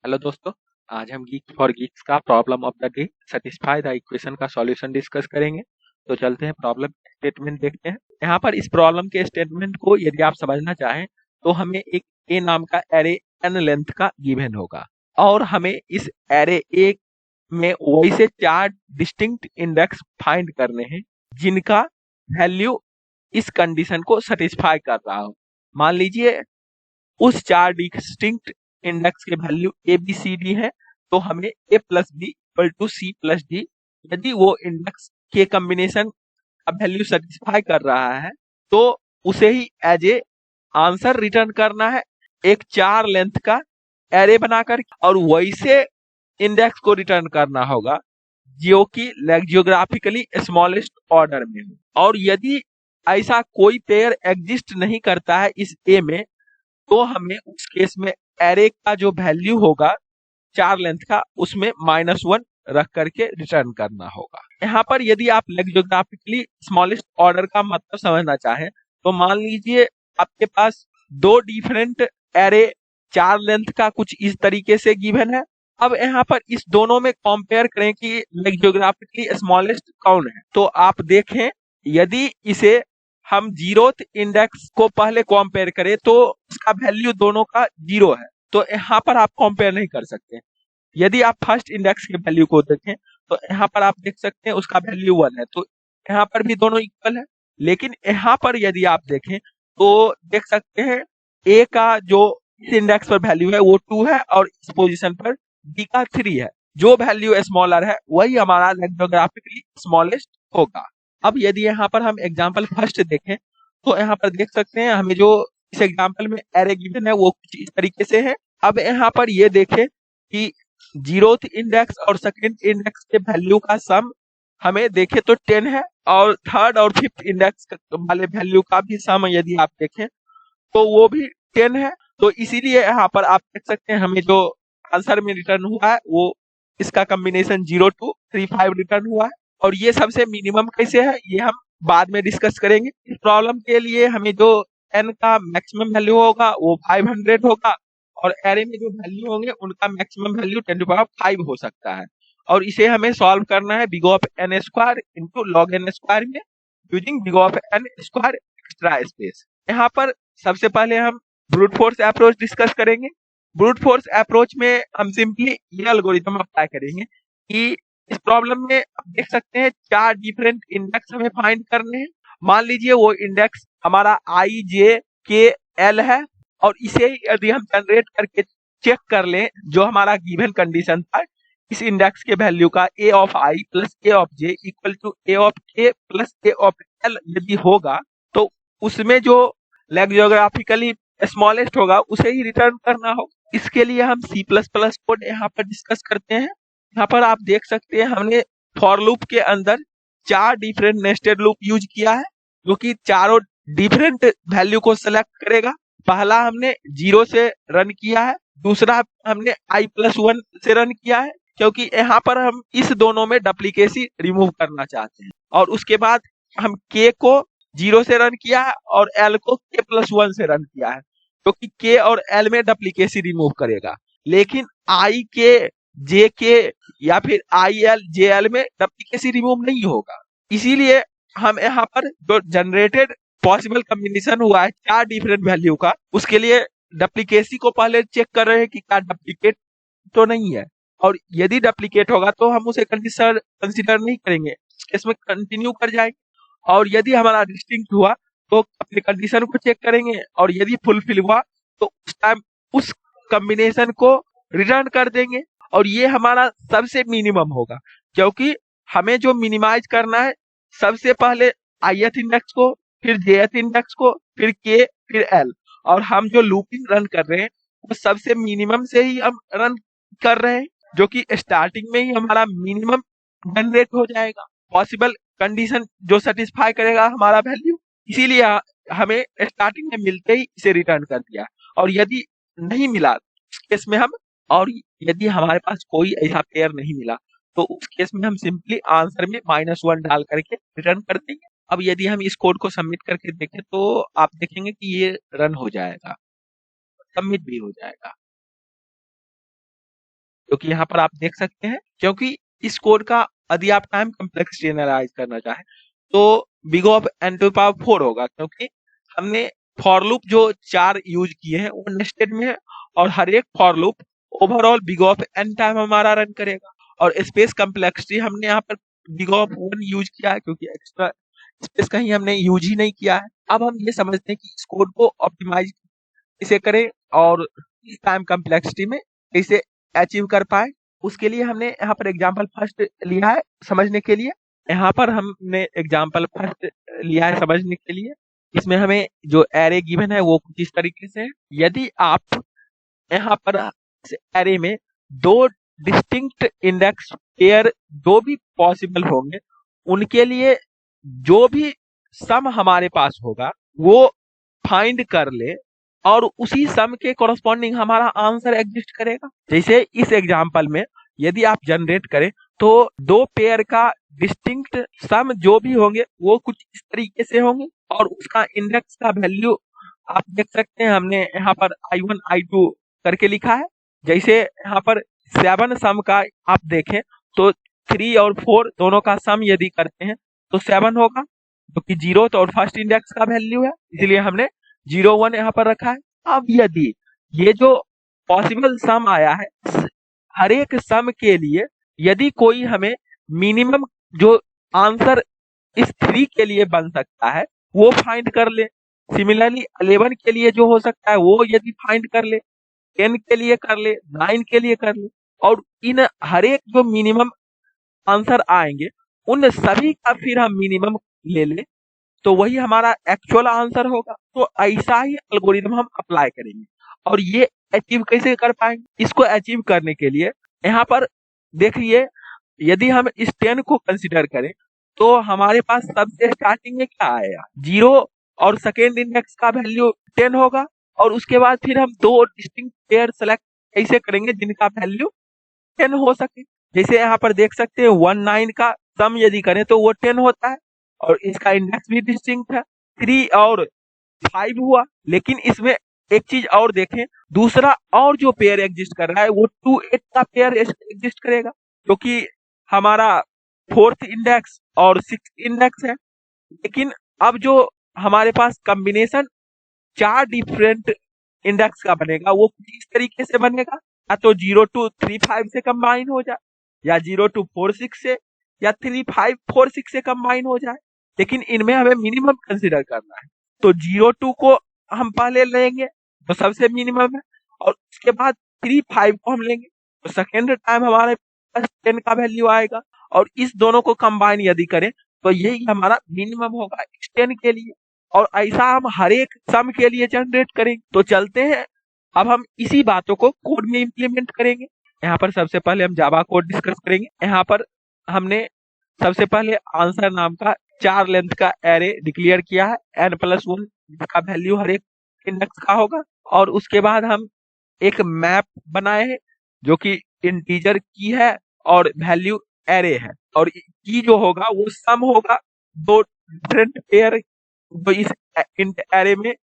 Hello दोस्तों। आज हम गीक फॉर गीक्स का problem of the day satisfy the equation का सॉल्यूशन डिस्कस करेंगे। तो चलते हैं प्रॉब्लम स्टेटमेंट देखते हैं। यहाँ पर इस प्रॉब्लम के स्टेटमेंट को यदि आप समझना चाहें तो हमें एक ए नाम का एरे एन लेंथ का गिवन होगा और हमें इस एरे ए में वैसे 4 डिस्टिंक्ट इंडेक्स फाइंड करने हैं जिनका वैल्यू इस कंडीशन को सेटिस्फाई कर रहा हो। मान लीजिए उस 4 डिस्टिंक्ट इंडेक्स के value A B C D है, तो हमें A plus B equal to C plus D, यदि वो इंडेक्स के कॉम्बिनेशन का वैल्यू सेटिस्फाई कर रहा है तो उसे ही एज ए आंसर रिटर्न करना है, एक 4 लेंथ का एरे बनाकर, और वैसे इंडेक्स को रिटर्न करना होगा जो कि जियोग्राफिकली स्मॉलेस्ट ऑर्डर में हो। और यदि ऐसा कोई पेयर एग्जिस्ट नहीं करता है इस ए में, तो हमें उस केस में एरे का जो वैल्यू होगा 4 लेंथ का उसमें -1 रख करके रिटर्न करना होगा। यहाँ पर यदि आप जियोग्राफिकली स्मॉलेस्ट ऑर्डर का मतलब समझना चाहें तो मान लीजिए आपके पास 2 डिफरेंट एरे 4 लेंथ का कुछ इस तरीके से गिवन है। अब यहाँ पर इस दोनों में कंपेयर करें कि जियोग्राफिकली स्मॉलेस्ट कौन है, तो आप देखें यदि इसे हम 0th इंडेक्स को पहले कंपेयर करें तो उसका वैल्यू दोनों का 0 है, तो यहाँ पर आप कंपेयर नहीं कर सकते। यदि आप फर्स्ट इंडेक्स के वैल्यू को देखें तो यहाँ पर आप देख सकते हैं उसका वैल्यू 1 है, तो यहाँ पर भी दोनों इक्वल है। लेकिन यहाँ पर यदि आप देखें तो देख सकते हैं ए का जो इस इंडेक्स पर वैल्यू है वो 2 है और इस पोजीशन पर बी का 3 है। जो वैल्यू स्मॉलर है वही हमारा जियोग्राफिकली स्मॉलेस्ट होगा। अब यदि यहाँ पर हम एग्जाम्पल फर्स्ट देखें तो यहाँ पर देख सकते हैं हमें जो इस एग्जाम्पल में एरे गिवन है वो कुछ इस तरीके से है। अब यहाँ पर ये देखें कि 0th इंडेक्स और सेकंड इंडेक्स के वैल्यू का सम हमें देखें तो 10 है, और थर्ड और फिफ्थ इंडेक्स वाले वैल्यू का भी सम यदि आप देखें तो वो भी 10 है। तो इसीलिए यहाँ पर आप देख सकते हैं हमें जो आंसर में रिटर्न हुआ है वो इसका कॉम्बिनेशन 0235 रिटर्न हुआ है। और ये सबसे मिनिमम कैसे है ये हम बाद में डिस्कस करेंगे। इस प्रॉब्लम के लिए हमें जो n का मैक्सिमम वैल्यू होगा वो 500 होगा और एरे में जो वैल्यू होंगे उनका मैक्सिमम वैल्यू 10 टू पावर 5 हो सकता है। और इसे हमें सॉल्व करना है big of n square into log n square में using big of n square extra space. यहाँ पर सबसे पहले हम ब्रूट फोर्स अप्रोच डिस्कस करेंगे। ब्रूट फोर्स अप्रोच में हम सिंपली ये एल्गोरिथम अप्लाई करेंगे कि इस प्रॉब्लम में आप देख सकते हैं 4 डिफरेंट इंडेक्स हमें फाइंड करने हैं। मान लीजिए वो इंडेक्स हमारा आई जे के एल है और इसे यदि हम जनरेट करके चेक कर लें जो हमारा गिवन कंडीशन था इस इंडेक्स के वैल्यू का A of I plus A of J equal to A of K plus A of L यदि होगा तो उसमें जो जियोग्राफिकली स्मॉलेस्ट होगा उसे ही रिटर्न करना होगा। इसके लिए हम C++ कोड यहाँ पर डिस्कस करते हैं। यहाँ पर आप देख सकते हैं हमने फॉर लूप के अंदर 4 डिफरेंट नेस्टेड लूप यूज किया है जो कि चारों डिफरेंट वैल्यू को सेलेक्ट करेगा। पहला हमने 0 से रन किया है, दूसरा हमने i+1 से रन किया है क्योंकि यहाँ पर हम इस दोनों में डुप्लीकेसी रिमूव करना चाहते हैं, और उसके बाद हम k को 0 से रन किया है और l को k+1 से रन किया है क्योंकि k और l में डुप्लीकेसी रिमूव करेगा। लेकिन i के j के या फिर IL JL में डुप्लीकेसी रिमूव नहीं होगा। इसीलिए हम यहाँ पर जो जनरेटेड पॉसिबल कॉम्बिनेशन हुआ है 4 डिफरेंट वैल्यू का उसके लिए डुप्लीकेसी को पहले चेक कर रहे हैं कि क्या डुप्लीकेट तो नहीं है, और यदि डुप्लीकेट होगा तो हम उसे कंसिडर नहीं करेंगे, इसमें कंटिन्यू कर जाएंगे। और यदि हमारा डिस्टिंक्ट हुआ तो अपने कंडीशन को चेक करेंगे और यदि फुलफिल हुआ तो उस टाइम उस कॉम्बिनेशन को रिटर्न कर देंगे। और ये हमारा सबसे मिनिमम होगा क्योंकि हमें जो मिनिमाइज करना है सबसे पहले ith इंडेक्स को, फिर jth इंडेक्स को, फिर k, फिर l, और हम जो लूपिंग रन कर रहे हैं वो सबसे मिनिमम से ही हम रन कर रहे हैं जो कि स्टार्टिंग में ही हमारा मिनिमम जनरेट हो जाएगा, पॉसिबल कंडीशन जो सेटिस्फाई करेगा हमारा वैल्यू। इसीलिए हमें स्टार्टिंग में मिलते ही इसे रिटर्न कर दिया, और यदि नहीं मिला उस केस में हम, और यदि हमारे पास कोई ऐसा पेयर नहीं मिला तो उस केस में हम सिंपली आंसर में -1 डाल करके रिटर्न कर देंगे। अब यदि हम इस कोड को सबमिट करके देखें तो आप देखेंगे कि ये रन हो जाएगा, सबमिट भी हो जाएगा। क्योंकि यहाँ पर आप देख सकते हैं, क्योंकि इस कोड का यदि आप टाइम कम्प्लेक्सिटी एनालाइज करना चाहें तो big of n to power 4 होगा, क्योंकि हमने फॉर लूप जो 4 यूज किए हैं वो नेस्टेड में है और हर एक for loop overall big of n time हमारा रन करेगा। और स्पेस कम्प्लेक्सिटी हमने यहाँ पर बिग ऑफ 1 यूज किया है, क्योंकि एक्स्ट्रा स्पेस कहीं हमने यूज ही नहीं किया है। अब हम ये समझते हैं कि इस कोड को ऑप्टिमाइज कैसे करें और इस टाइम कम्प्लेक्सिटी में कैसे अचीव कर पाए। उसके लिए हमने यहाँ पर एग्जाम्पल फर्स्ट लिया है समझने के लिए। यहाँ पर हमने एग्जाम्पल फर्स्ट लिया है समझने के लिए। इसमें हमें जो एरे गिवन है वो कुछ इस तरीके से है। यदि आप यहाँ पर इस एरे में दो डिस्टिंक्ट इंडेक्स पेयर जो भी पॉसिबल होंगे उनके लिए जो भी सम हमारे पास होगा वो फाइंड कर ले और उसी सम के कोरस्पॉन्डिंग हमारा आंसर एग्जिस्ट करेगा। जैसे इस एग्जांपल में यदि आप जनरेट करें तो दो पेयर का डिस्टिंक्ट सम जो भी होंगे वो कुछ इस तरीके से होंगे और उसका इंडेक्स का वैल्यू आप देख सकते हैं, हमने यहाँ पर I1 I2 करके लिखा है। जैसे यहाँ पर 7 सम का आप देखें तो 3 और 4 दोनों का सम यदि करते हैं तो 7 होगा, जो कि 0 और फर्स्ट इंडेक्स का वैल्यू है, इसलिए हमने 0 1 यहाँ पर रखा है। अब यदि ये जो पॉसिबल सम आया है हर एक सम के लिए यदि कोई हमें मिनिमम जो आंसर इस 3 के लिए बन सकता है वो फाइंड कर ले। सिमिलरली 11 के लिए जो हो सकता है वो यदि फाइंड कर ले, 10 के लिए कर ले, 9 के लिए कर ले, और इन हर एक जो मिनिमम आंसर आएंगे उन सभी का फिर हम मिनिमम ले ले तो वही हमारा एक्चुअल आंसर होगा। तो ऐसा ही एल्गोरिथम हम अप्लाई करेंगे और ये अचीव कैसे कर पाएंगे। इसको अचीव करने के लिए यहाँ पर देखिए, यदि हम इस 10 को कंसिडर करें तो हमारे पास सबसे स्टार्टिंग में क्या आएगा 0 और सेकेंड इंडेक्स का वैल्यू 10 होगा और उसके बाद फिर हम दो डिस्टिंक्ट पेयर सेलेक्ट कैसे करेंगे जिनका वैल्यू 10 हो सके। जैसे यहाँ पर देख सकते हैं 19 का सम यदि करें तो वो 10 होता है और इसका इंडेक्स भी डिस्टिंक्ट है। 3 और 5 हुआ, लेकिन इसमें एक चीज और देखें, दूसरा और जो पेयर एग्जिस्ट कर रहा है वो 2 8 का पेयर एग्जिस्ट करेगा, क्योंकि हमारा 4th इंडेक्स और 6th इंडेक्स है। लेकिन अब जो हमारे पास कॉम्बिनेशन 4 डिफरेंट इंडेक्स का बनेगा वो कुछ इस तरीके से बनेगा, या तो 0 to 3 5 से कंबाइन हो जाए, या 0 to 4 6 से, या 3 5 4 6 से कंबाइन हो जाए। लेकिन इनमें हमें मिनिमम कंसीडर करना है, तो 0 2 को हम पहले लेंगे तो सबसे मिनिमम है, और उसके बाद 3 5 को हम लेंगे तो सेकेंड टाइम हमारे पास 10 का वैल्यू आएगा, और इस दोनों को कंबाइन यदि करें तो यही हमारा मिनिमम होगा इस 10 के लिए। और ऐसा हम हर एक सम के लिए जनरेट करेंगे। तो चलते हैं अब हम इसी बातों को कोड में इंप्लीमेंट करेंगे। यहाँ पर सबसे पहले हम जावा कोड डिस्कस करेंगे। यहाँ पर हमने सबसे पहले आंसर नाम का 4 लेंथ का एरे डिक्लेयर किया है n+1 जिसका वैल्यू हर एक इंडेक्स का होगा, और उसके बाद हम एक मैप बनाए हैं जो कि इंटीजर की है और वैल्यू एरे है, और की जो होगा वो सम होगा दो डिफरेंट पेयर जो इस एरे में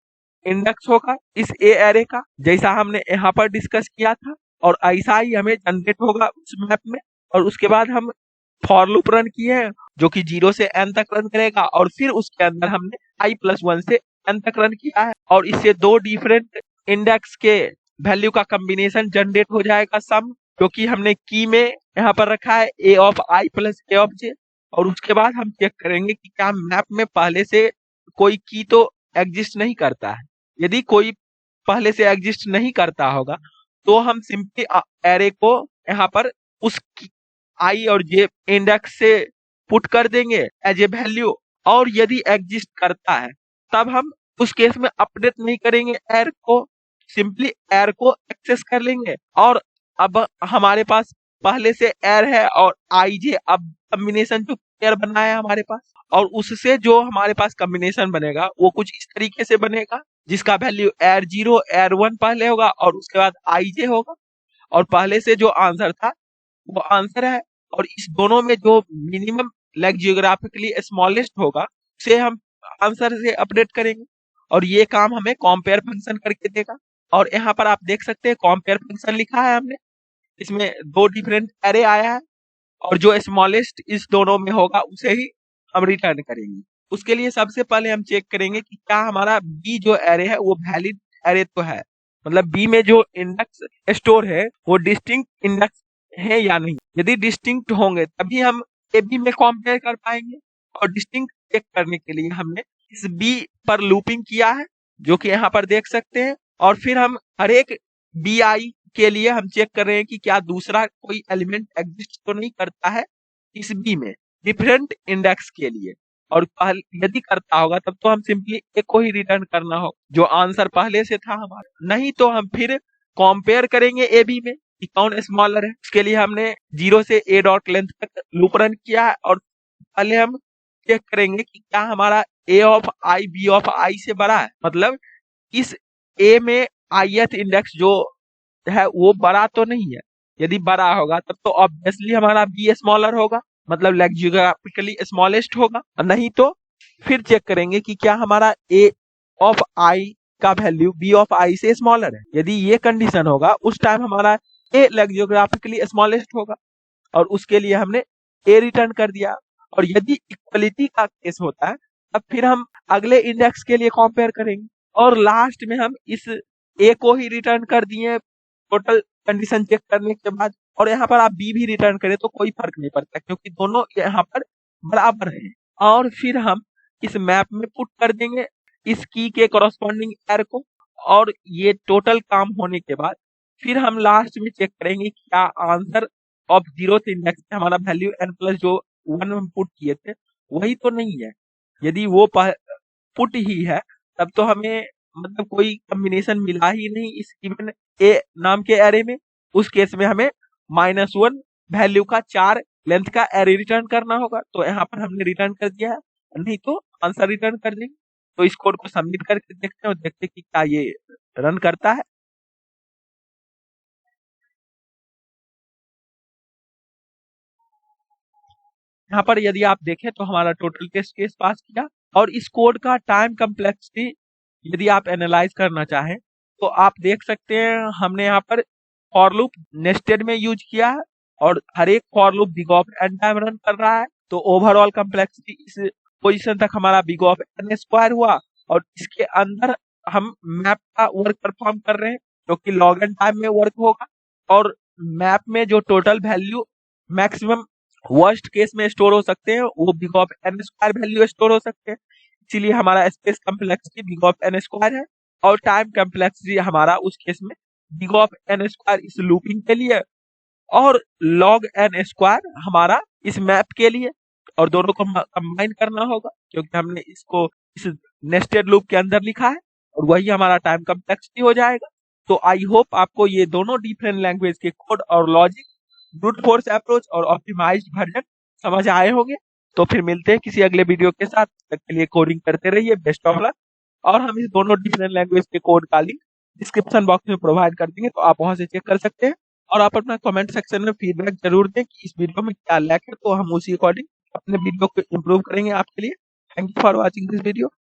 इंडेक्स होगा इस ए एरे का, जैसा हमने यहाँ पर डिस्कस किया था, और ऐसा ही हमें जनरेट होगा उस मैप में। और उसके बाद हम फॉर लूप रन किए हैं जो कि 0 से n तक रन करेगा, और फिर उसके अंदर हमने i+1 से n तक रन किया है, और इससे दो डिफरेंट इंडेक्स के वैल्यू का कॉम्बिनेशन जनरेट हो जाएगा सम, जो कि हमने की में यहाँ पर रखा है a of i plus a of j। और उसके बाद हम चेक करेंगे कि क्या मैप में पहले से कोई की तो एग्जिस्ट नहीं करता है। यदि कोई पहले से एग्जिस्ट नहीं करता होगा तो हम सिंपली एरे को यहाँ पर उस i और j इंडेक्स से पुट कर देंगे एज ए वैल्यू, और यदि एग्जिस्ट करता है तब हम उस केस में अपडेट नहीं करेंगे एर को, सिंपली एर को एक्सेस कर लेंगे। और अब हमारे पास पहले से एर है और आई जे, अब कॉम्बिनेशन जो पेयर बना है हमारे पास, और उससे जो हमारे पास कॉम्बिनेशन बनेगा वो कुछ इस तरीके से बनेगा जिसका वैल्यू एर 0 एर 1 पहले होगा और उसके बाद आई जे होगा, और पहले से जो आंसर था वो आंसर है, और इस दोनों में जो मिनिमम लाइक जियोग्राफिकली स्मॉलेस्ट होगा उसे हम आंसर से अपडेट करेंगे, और ये काम हमें कंपेयर फंक्शन करके देगा। और यहाँ पर आप देख सकते हैं कंपेयर फंक्शन लिखा है हमने, इसमें दो डिफरेंट एरे आया है और जो स्मॉलेस्ट इस दोनों में होगा उसे ही हम रिटर्न करेंगे। उसके लिए सबसे पहले हम चेक करेंगे कि क्या हमारा बी जो एरे है वो वैलिड एरे तो है, मतलब बी में जो इंडेक्स स्टोर है वो डिस्टिंक्ट इंडेक्स है या नहीं। यदि डिस्टिंक्ट होंगे तभी हम ए बी में कंपेयर कर पाएंगे, और डिस्टिंक्ट चेक करने के लिए हमने इस बी पर लूपिंग किया है जो कि यहाँ पर देख सकते हैं, और फिर हम हर एक बी आई के लिए हम चेक कर रहे हैं कि क्या दूसरा कोई एलिमेंट एग्जिस्ट तो नहीं करता है इस बी में डिफरेंट इंडेक्स के लिए, और यदि करता होगा तब तो हम सिंपली ए को ही रिटर्न करना हो जो आंसर पहले से था हमारा। नहीं तो हम फिर कंपेयर करेंगे ए बी में कि कौन स्मॉलर है। इसके लिए हमने 0 से ए डॉट लेंथ तक लूप रन किया है, और पहले हम चेक करेंगे कि क्या हमारा ए ऑफ आई बी ऑफ आई से बड़ा है, मतलब इस ए में ith इंडेक्स जो है वो बड़ा तो नहीं है। यदि बड़ा होगा तब तो ऑब्वियसली हमारा बी स्मॉलर होगा, मतलब लाइक जियोग्राफिकली स्मॉलेस्ट होगा। नहीं तो फिर चेक करेंगे कि क्या हमारा ए ऑफ आई का वैल्यू बी ऑफ आई से स्मॉलर है। यदि ये कंडीशन होगा उस टाइम हमारा ए लाइक जियोग्राफिकली स्मॉलेस्ट होगा, और उसके लिए हमने ए रिटर्न कर दिया। और यदि इक्वलिटी का केस होता है तब फिर हम अगले इंडेक्स के लिए कंपेयर करेंगे, और लास्ट में हम इस ए को ही रिटर्न कर दिए टोटल कंडीशन चेक करने के बाद। और यहाँ पर आप बी भी रिटर्न करें तो कोई फर्क नहीं पड़ता क्योंकि दोनों यहाँ पर बराबर है। और फिर हम इस मैप में पुट कर देंगे इस की के कॉरस्पॉन्डिंग एर को, और ये टोटल काम होने के बाद फिर हम लास्ट में चेक करेंगे क्या आंसर ऑफ 0th इंडेक्स में हमारा वैल्यू n प्लस जो 1 हम पुट किए थे वही तो नहीं है। यदि वो पुट ही है तब तो हमें मतलब कोई कॉम्बिनेशन मिला ही नहीं इस गिवन ए नाम के एरे में। उस केस में हमें -1 वैल्यू का 4 लेंथ का एरे रिटर्न करना होगा, तो यहाँ पर हमने रिटर्न कर दिया है, नहीं तो आंसर रिटर्न कर देंगे। तो इस कोड को सबमिट करके देखते हैं और देखते हैं कि क्या ये रन करता है। यहाँ पर यदि आप देखें तो हमारा टोटल टेस्ट केस पास किया, और इस कोड का टाइम कम्प्लेक्सिटी यदि आप एनालाइज करना चाहें तो आप देख सकते हैं हमने यहाँ पर फॉर लूप नेस्टेड में यूज किया है, और हर एक for loop big of n time run कर रहा है। तो ओवरऑल कम्प्लेक्सिटी इस पोजीशन तक हमारा बिग ऑफ एन स्क्वायर हुआ, और इसके अंदर हम मैप का वर्क परफॉर्म कर रहे हैं जो कि लॉग एन टाइम में वर्क होगा, और मैप में जो total value maximum worst case में स्टोर हो सकते हैं वो big of n square value store हो सकते हैं। इसीलिए हमारा space complexity big of n square है, और टाइम कम्प्लेक्सिटी हमारा उस केस में बिग ऑफ एन स्क्वायर इस लूपिंग के लिए, और लॉग एन स्क्वायर हमारा इस मैप के लिए। और दोनों को कंबाइन करना होगा क्योंकि हमने इसको इस नेस्टेड लूप के अंदर लिखा है, और वही हमारा टाइम कम्प्लेक्सिटी हो जाएगा। तो आई होप आपको ये दोनों डिफरेंट लैंग्वेज के कोड और लॉजिक, ब्रूट फोर्स अप्रोच और ऑप्टिमाइज्ड वर्जन समझ आए होंगे। तो फिर मिलते हैं किसी अगले वीडियो के साथ, तब तक के लिए कोडिंग करते रहिए, बेस्ट ऑफ लक। और हम इस दोनों डिफरेंट लैंग्वेज के कोड का लिंक डिस्क्रिप्शन बॉक्स में प्रोवाइड कर देंगे, तो आप वहां से चेक कर सकते हैं। और आप अपना कमेंट सेक्शन में फीडबैक जरूर दें कि इस वीडियो में क्या लैक है, तो हम उसी अकॉर्डिंग अपने वीडियो को इम्प्रूव करेंगे आपके लिए। Thank you for watching this video.